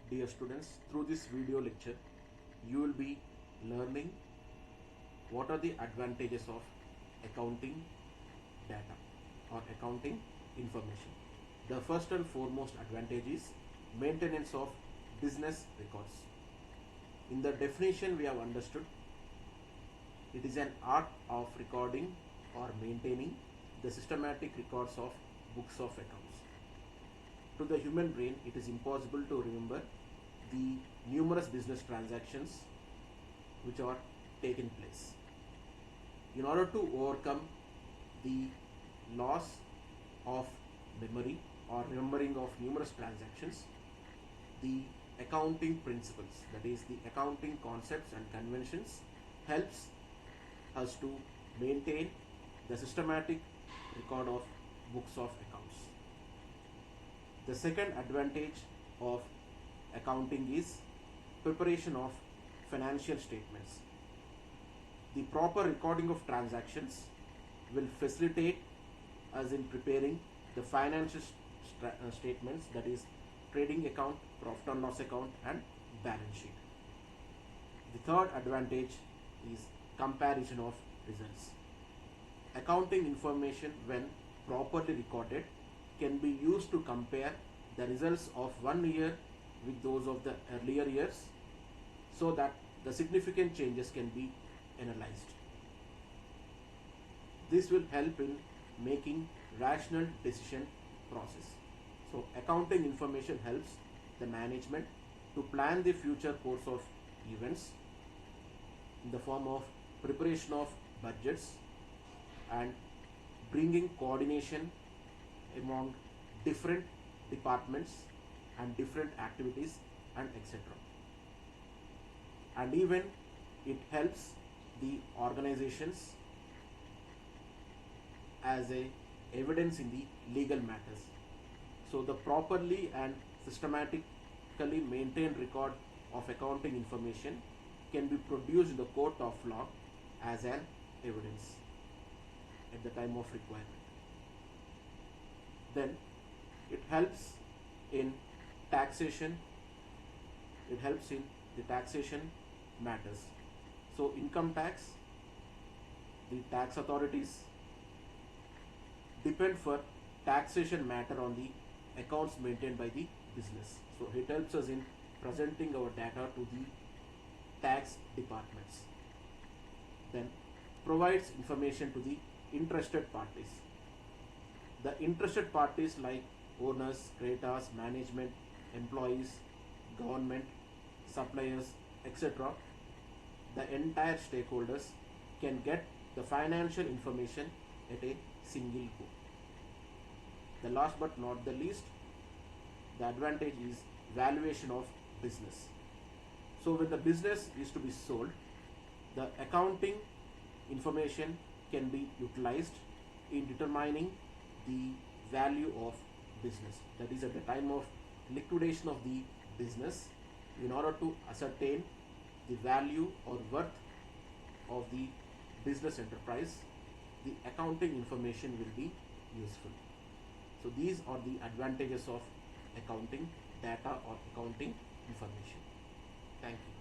Dear students, through this video lecture, you will be learning what are the advantages of accounting data or accounting information. The first and foremost advantage is maintenance of business records. In the definition we have understood, it is an art of recording or maintaining the systematic records of books of accounts. To the human brain, it is impossible to remember the numerous business transactions which are taken place. In order to overcome the loss of memory or remembering of numerous transactions, the accounting principles, that is the accounting concepts and conventions, helps us to maintain the systematic record of books of accounts. The second advantage of accounting is preparation of financial statements. The proper recording of transactions will facilitate us in preparing the financial statements, that is trading account, profit and loss account and balance sheet. The third advantage is comparison of results. Accounting information, when properly recorded, can be used to compare the results of one year with those of the earlier years, so that the significant changes can be analyzed. This will help in making rational decision process. So accounting information helps the management to plan the future course of events in the form of preparation of budgets and bringing coordination among different departments and different activities and etc. And even it helps the organizations as a evidence in the legal matters. So the properly and systematically maintained record of accounting information can be produced in the court of law as an evidence at the time of requirement. Then it helps in taxation, it helps in the taxation matters. So income tax, the tax authorities depend for taxation matter on the accounts maintained by the business. So it helps us in presenting our data to the tax departments. Then provides information to the interested parties. The interested parties like owners, creditors, management, employees, government, suppliers, etc. The entire stakeholders can get the financial information at a single go. The last but not the least, the advantage is valuation of business. So when the business is to be sold, the accounting information can be utilized in determining the value of business. That is, at the time of liquidation of the business, in order to ascertain the value or worth of the business enterprise, the accounting information will be useful. So these are the advantages of accounting data or accounting information. Thank you.